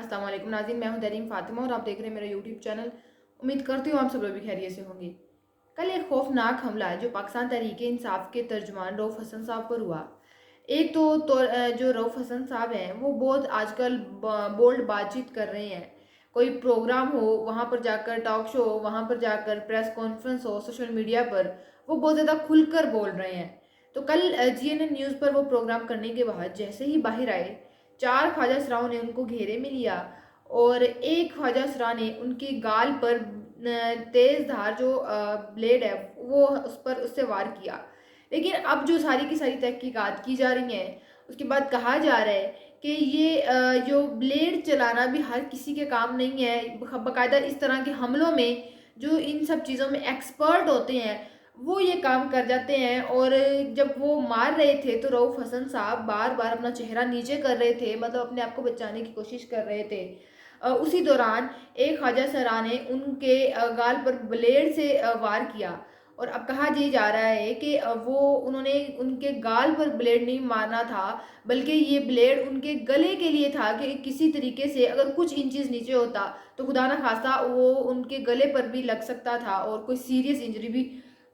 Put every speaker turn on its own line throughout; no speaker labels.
अस्सलाम वालेकुम नाज़रीन, मैं हूं तरीम फातिमा और आप देख रहे हैं मेरा यूट्यूब चैनल। उम्मीद करती हूँ आप सब लोग भी खैरियत से होंगे। कल एक खौफनाक हमला जो पाकिस्तान तहरीक इंसाफ के तर्जुमान रऊफ़ हसन साहब पर हुआ। एक जो रऊफ़ हसन साहब हैं वो बहुत आजकल बोल्ड बातचीत कर रहे हैं। कोई प्रोग्राम हो वहाँ पर जाकर, टॉक शो हो वहाँ पर जाकर, प्रेस कॉन्फ्रेंस हो, सोशल मीडिया पर वो बहुत ज़्यादा खुलकर बोल रहे हैं। तो कल GNN न्यूज़ पर वो प्रोग्राम करने के बाद जैसे ही बाहर आए, 4 ख्वाजा सराओं ने उनको घेरे में लिया और एक ख्वाजा सरा ने उनके गाल पर तेज़ धार जो ब्लेड है वो उससे वार किया। लेकिन अब जो सारी की सारी तहकीकात की जा रही हैं, उसके बाद कहा जा रहा है कि ये जो ब्लेड चलाना भी हर किसी के काम नहीं है। बाकायदा इस तरह के हमलों में जो इन सब चीज़ों में एक्सपर्ट होते हैं वो ये काम कर जाते हैं। और जब वो मार रहे थे तो रऊफ़ हसन साहब बार बार अपना चेहरा नीचे कर रहे थे, मतलब अपने आप को बचाने की कोशिश कर रहे थे। उसी दौरान एक ख्वाजा सरा ने उनके गाल पर ब्लेड से वार किया। और अब कहा ये जा रहा है कि उन्होंने उनके गाल पर ब्लेड नहीं मारना था, बल्कि ये ब्लेड उनके गले के लिए था कि किसी तरीके से अगर कुछ इंचेस नीचे होता तो खुदा ना खास्ता वो उनके गले पर भी लग सकता था और कोई सीरियस इंजरी भी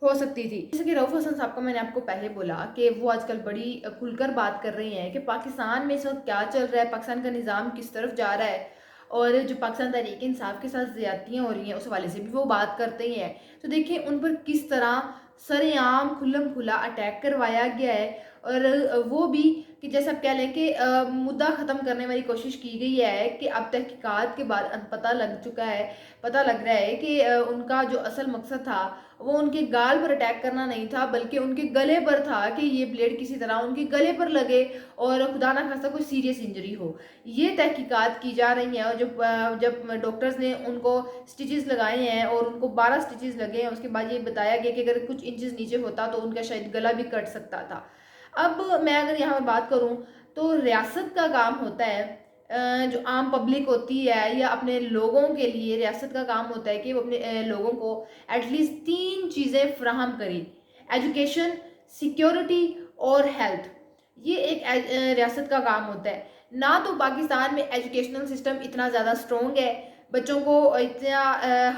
हो सकती थी। जैसे कि रऊफ़ हसन साहब का मैंने आपको पहले बोला कि वो आजकल बड़ी खुलकर बात कर रही हैं कि पाकिस्तान में इस वक्त क्या चल रहा है, पाकिस्तान का निज़ाम किस तरफ जा रहा है और जो पाकिस्तान तहरीक इंसाफ के साथ ज़्यादतियाँ हो रही हैं उस हवाले से भी वो बात करते ही हैं। तो देखिए उन पर किस तरह सरेआम खुल्लम खुला अटैक करवाया गया है और वो भी कि जैसा आप कह लें कि मुद्दा ख़त्म करने वाली कोशिश की गई है कि अब तहकीकात के बाद पता लग चुका है, पता लग रहा है कि उनका जो असल मकसद था वो उनके गाल पर अटैक करना नहीं था, बल्कि उनके गले पर था कि ये ब्लेड किसी तरह उनके गले पर लगे और खुदा ना खास्ता कोई सीरियस इंजरी हो। ये तहकीकात की जा रही हैं और जब डॉक्टर्स ने उनको स्टिचेस लगाए हैं और उनको 12 स्टिचेस लगे हैं, उसके बाद ये बताया गया कि अगर कुछ इंचेस नीचे होता तो उनका शायद गला भी कट सकता था। अब मैं अगर यहाँ पर बात करूँ तो रियासत का काम होता है, जो आम पब्लिक होती है या अपने लोगों के लिए रियासत का काम होता है कि वो अपने लोगों को एटलीस्ट 3 चीज़ें फ्राहम करें: एजुकेशन, सिक्योरिटी और हेल्थ। ये एक रियासत का काम होता है। ना तो पाकिस्तान में एजुकेशनल सिस्टम इतना ज़्यादा स्ट्रॉन्ग है, बच्चों को इतना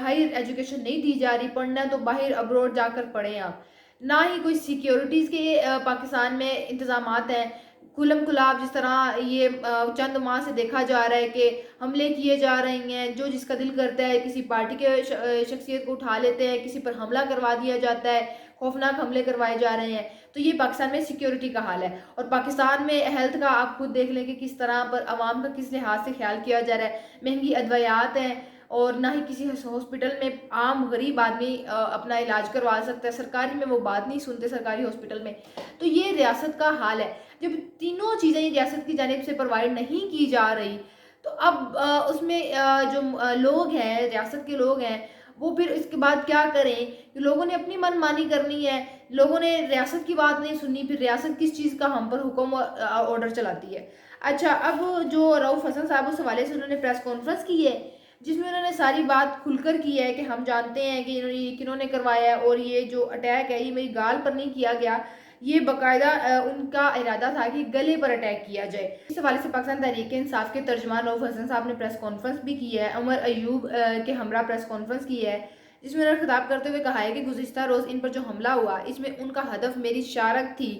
हायर एजुकेशन नहीं दी जा रही, पढ़ना है तो बाहर अब्रॉड जाकर पढ़ें आप। ना ही कोई सिक्योरिटीज़ के पाकिस्तान में इंतज़ामात हैं खुल्लम खुला। जिस तरह ये चंद माह से देखा जा रहा है कि हमले किए जा रहे हैं, जो जिसका दिल करता है किसी पार्टी के शख्सियत को उठा लेते हैं, किसी पर हमला करवा दिया जाता है, खौफनाक हमले करवाए जा रहे हैं। तो ये पाकिस्तान में सिक्योरिटी का हाल है। और पाकिस्तान में हेल्थ का आप खुद देख लें कि किस तरह पर आवाम का किस लिहाज से ख्याल किया जा रहा है। महंगी अद्वियात हैं और ना ही किसी हॉस्पिटल में आम गरीब आदमी अपना इलाज करवा सकता है। सरकारी में वो बात नहीं सुनते, सरकारी हॉस्पिटल में। तो ये रियासत का हाल है। जब तीनों चीज़ें रियासत की जानिब से प्रोवाइड नहीं की जा रही तो अब उसमें जो लोग हैं, रियासत के लोग हैं, वो फिर इसके बाद क्या करें कि लोगों ने अपनी मनमानी करनी है, लोगों ने रियासत की बात नहीं सुननी, फिर रियासत किस चीज़ का हम पर हुक्म और ऑर्डर चलाती है। अच्छा, अब जो रऊफ़ हसन साहब उस हवाले से उन्होंने प्रेस कॉन्फ्रेंस की है जिसमें उन्होंने सारी बात खुलकर की है कि हम जानते हैं कि ये किन्होंने करवाया है और ये जो अटैक है ये मेरी गाल पर नहीं किया गया, ये बाकायदा उनका इरादा था कि गले पर अटैक किया जाए। इस हवाले से पाकिस्तान तहरीक इंसाफ के तर्जुमान रऊफ़ हसन साहब ने प्रेस कॉन्फ्रेंस भी की है, उमर अयूब के हमरा प्रेस कॉन्फ्रेंस की है, जिसमें उन्होंने खिताब करते हुए कहा है कि गुज़िश्ता रोज़ इन पर जो हमला हुआ इसमें उनका हदफ मेरी शारक थी,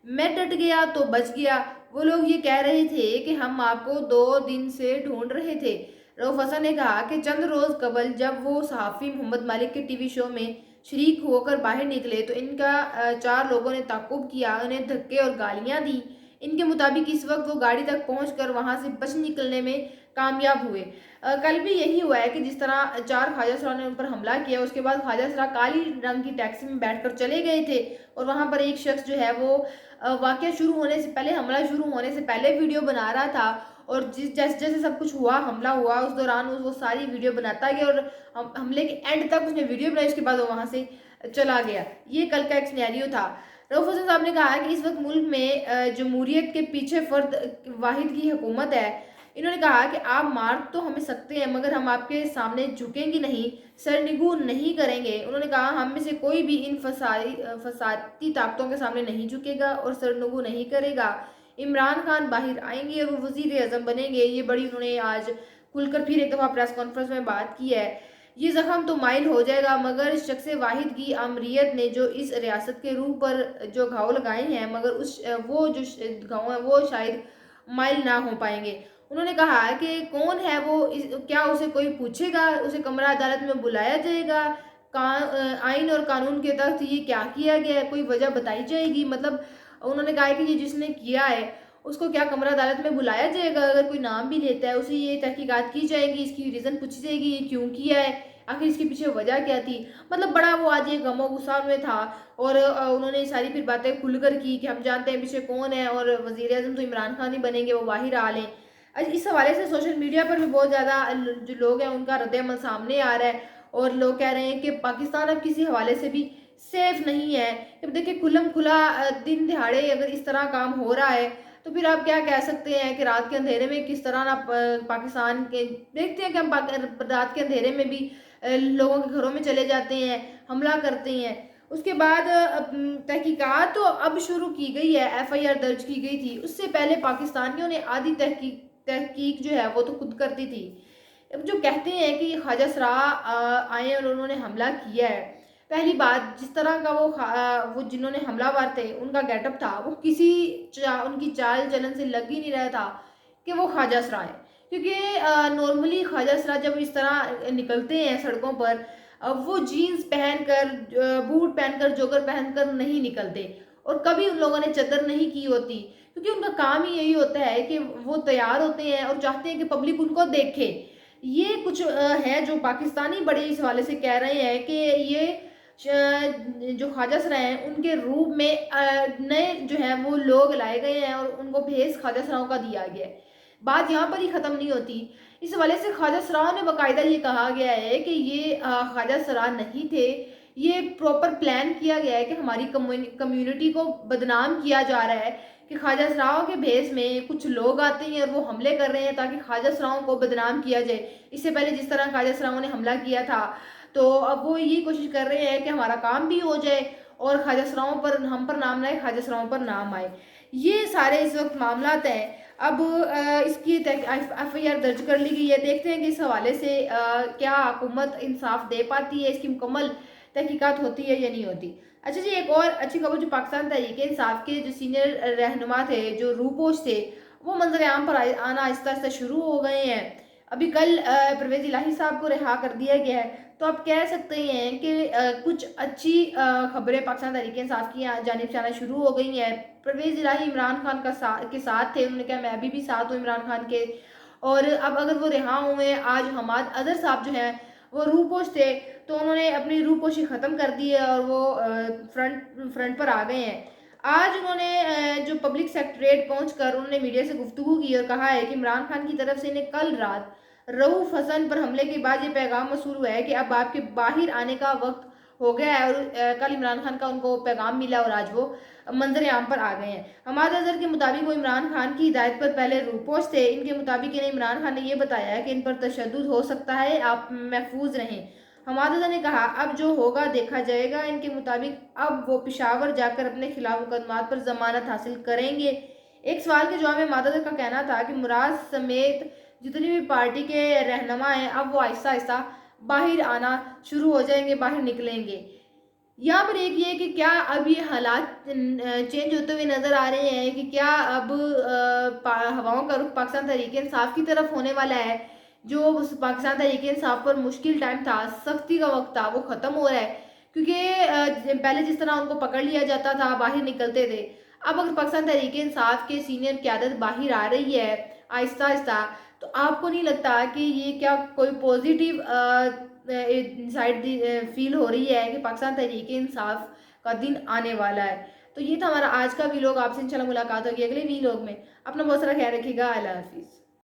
मैं डट गया तो बच गया। वो लोग ये कह रहे थे कि हम आपको 2 दिन से ढूंढ रहे थे। रऊफ़ हसन ने कहा कि चंद रोज़ कबल जब वो सहाफ़ी मोहम्मद मालिक के टीवी शो में शरीक होकर बाहर निकले तो इनका 4 लोगों ने ताक़ुब किया, उन्हें धक्के और गालियाँ दी। इनके मुताबिक इस वक्त वो गाड़ी तक पहुंचकर वहां से बच निकलने में कामयाब हुए। कल भी यही हुआ है कि जिस तरह 4 ख्वाजा सरा ने उन पर हमला किया, उसके बाद ख्वाजा सरा काली रंग की टैक्सी में बैठकर चले गए थे और वहां पर एक शख्स जो है वो वाक़या शुरू होने से पहले, हमला शुरू होने से पहले वीडियो बना रहा था और जैसे जैसे सब कुछ हुआ, हमला हुआ, उस दौरान वो सारी वीडियो बनाता गया और हमले के एंड तक उसने वीडियो बनाई, उसके बाद वो वहाँ से चला गया। ये कल का एक सिनेरियो था। रऊफ़ हसन साहब ने कहा कि इस वक्त मुल्क में जमहूरियत के पीछे फ़र्द वाहिद की हुकूमत है। इन्होंने कहा कि आप मार तो हमें सकते हैं मगर हम आपके सामने झुकेंगे नहीं, सरनिगू नहीं करेंगे। उन्होंने कहा हम में से कोई भी इन फसादी ताकतों के सामने नहीं झुकेगा और सरनिगू नहीं करेगा। इमरान खान बाहर आएंगे और वो वज़ीर-ए-आज़म बनेंगे। ये बड़ी उन्होंने आज کھل کر پھر ایک دفعہ پریس کانفرنس میں بات کی ہے. یہ زخم تو مائل ہو جائے گا مگر اس شخص واحد کی آمریت نے جو اس ریاست کے روح پر جو گھاؤ لگائے ہیں مگر وہ جو گھاؤ ہیں وہ شاید مائل نہ ہو پائیں گے. انہوں نے کہا کہ کون ہے وہ, کیا اسے کوئی پوچھے گا, اسے کمرہ عدالت میں بلایا جائے گا, آئین اور قانون کے تحت یہ کیا کیا گیا ہے, کوئی وجہ بتائی جائے گی. مطلب انہوں نے کہا کہ یہ جس نے کیا ہے اس کو کیا کمرہ عدالت میں بلایا جائے گا, اگر کوئی نام بھی لیتا ہے اسے یہ تحقیقات کی جائے گی, اس کی ریزن پوچھی جائے گی یہ کیوں کیا ہے, آخر اس کے پیچھے وجہ کیا تھی. مطلب بڑا وہ آج ایک غم و غصہ میں تھا اور انہوں نے ساری پھر باتیں کھل کر کی کہ ہم جانتے ہیں پیچھے کون ہے اور وزیر اعظم تو عمران خان ہی بنیں گے, وہ باہر آ لیں. اس حوالے سے سوشل میڈیا پر بھی بہت زیادہ جو لوگ ہیں ان کا رد عمل سامنے آ رہا ہے اور لوگ کہہ رہے ہیں کہ پاکستان اب کسی حوالے سے بھی سیف نہیں ہے. اب دیکھیں کھلم کھلا دن دہاڑے اگر اس طرح کام ہو رہا ہے تو پھر آپ کیا کہہ سکتے ہیں کہ رات کے اندھیرے میں کس طرح نہ پاکستان کے دیکھتے ہیں کہ ہم رات کے اندھیرے میں بھی لوگوں کے گھروں میں چلے جاتے ہیں, حملہ کرتے ہیں. اس کے بعد تحقیقات تو اب شروع کی گئی ہے, ایف آئی آر درج کی گئی تھی, اس سے پہلے پاکستانیوں نے آدھی تحقیق جو ہے وہ تو خود کرتی تھی. اب جو کہتے ہیں کہ خواجہ سراء آئے اور انہوں نے حملہ کیا ہے, پہلی بات جس طرح کا وہ جنہوں نے حملہ وار تھے ان کا گیٹ اپ تھا وہ کسی ان کی چال چلن سے لگ ہی نہیں رہا تھا کہ وہ خواجہ سراء ہے. کیونکہ نارملی خواجہ سراء جب اس طرح نکلتے ہیں سڑکوں پر وہ جینز پہن کر, بوٹ پہن کر, جوگر پہن کر نہیں نکلتے اور کبھی ان لوگوں نے چادر نہیں کی ہوتی, کیونکہ ان کا کام ہی یہی ہوتا ہے کہ وہ تیار ہوتے ہیں اور چاہتے ہیں کہ پبلک ان کو دیکھے. یہ کچھ ہے جو پاکستانی بڑے اس حوالے سے کہہ رہے ہیں کہ یہ جو خواجہ سراء ہیں ان کے روپ میں نئے جو ہیں وہ لوگ لائے گئے ہیں اور ان کو بھیس خواجہ سراءوں کا دیا گیا ہے. بات یہاں پر ہی ختم نہیں ہوتی. اس حوالے سے خواجہ سراء نے باقاعدہ یہ کہا گیا ہے کہ یہ خواجہ سراء نہیں تھے, یہ پراپر پلان کیا گیا ہے کہ ہماری کمیونٹی کو بدنام کیا جا رہا ہے کہ خواجہ سراءوں کے بھیس میں کچھ لوگ آتے ہیں اور وہ حملے کر رہے ہیں تاکہ خواجہ سراءوں کو بدنام کیا جائے. اس سے پہلے جس طرح خواجہ سراءوں نے حملہ کیا تھا تو اب وہ یہ کوشش کر رہے ہیں کہ ہمارا کام بھی ہو جائے اور خواجہ سراءوں پر ہم پر نام لائے, خواجہ سراءوں پر نام آئے. یہ سارے اس وقت معاملات ہیں. اب اس کی ایف آئی آر درج کر لی گئی ہے, دیکھتے ہیں کہ اس حوالے سے کیا حکومت انصاف دے پاتی ہے, اس کی مکمل تحقیقات ہوتی ہے یا نہیں ہوتی. اچھا جی, ایک اور اچھی خبر جو پاکستان تحریک انصاف کے جو سینئر رہنما تھے, جو روپوش تھے, وہ منظر عام پر آنا آہستہ آہستہ شروع ہو گئے ہیں. ابھی کل پرویز الہی صاحب کو رہا کر دیا گیا ہے, تو آپ کہہ سکتے ہیں کہ کچھ اچھی خبریں پاکستان تحریک انصاف کی جانب سے آنا شروع ہو گئی ہیں. پرویز الہی عمران خان کے ساتھ تھے, انہوں نے کہا میں ابھی بھی ساتھ ہوں عمران خان کے, اور اب اگر وہ رہا ہوئے, آج حماد اظہر صاحب جو ہیں وہ روپوش تھے تو انہوں نے اپنی روپوشی ختم کر دی ہے اور وہ فرنٹ پر آ گئے ہیں. آج انہوں نے جو پبلک سیکریٹریٹ پہنچ کر انہوں نے میڈیا سے گفتگو کی اور کہا ہے کہ عمران خان کی طرف سے انہیں کل رات رؤوف حسن پر حملے کے بعد یہ پیغام موصول ہوا ہے کہ اب آپ کے باہر آنے کا وقت ہو گیا ہے, اور کل عمران خان کا ان کو پیغام ملا اور آج وہ منظر عام پر آ گئے ہیں. حماد اظہر کے مطابق وہ عمران خان کی ہدایت پر پہلے روپوش تھے. ان کے مطابق انہیں عمران خان نے یہ بتایا ہے کہ ان پر تشدد ہو سکتا ہے, آپ محفوظ رہیں. حماد اظہر نے کہا اب جو ہوگا دیکھا جائے گا. ان کے مطابق اب وہ پشاور جا کر اپنے خلاف مقدمات پر ضمانت حاصل کریں گے. ایک سوال کے جواب میں حماد اظہر کا کہنا تھا کہ مراد سمیت جتنی بھی پارٹی کے رہنما ہیں اب وہ آہستہ آہستہ باہر آنا شروع ہو جائیں گے, باہر نکلیں گے. یہاں پر ایک یہ کہ کیا اب یہ حالات چینج ہوتے ہوئے نظر آ رہے ہیں کہ کیا اب ہواؤں کا رخ پاکستان تحریک انصاف کی طرف ہونے والا ہے. جو پاکستان تحریک انصاف پر مشکل ٹائم تھا, سختی کا وقت تھا, وہ ختم ہو رہا ہے. کیونکہ پہلے جس طرح ان کو پکڑ لیا جاتا تھا, باہر نکلتے تھے, اب اگر پاکستان تحریک انصاف کے سینئر قیادت باہر آ رہی ہے آہستہ آہستہ, تو آپ کو نہیں لگتا کہ یہ کیا کوئی پوزیٹیو سائڈ فیل ہو رہی ہے کہ پاکستان تحریک انصاف کا دن آنے والا ہے. تو یہ تھا ہمارا آج کا ویلوگ. آپ سے انشاءاللہ ملاقات ہوگی اگلے ویلوگ میں. اپنا بہت سارا خیال رکھیے گا. اللہ حافظ.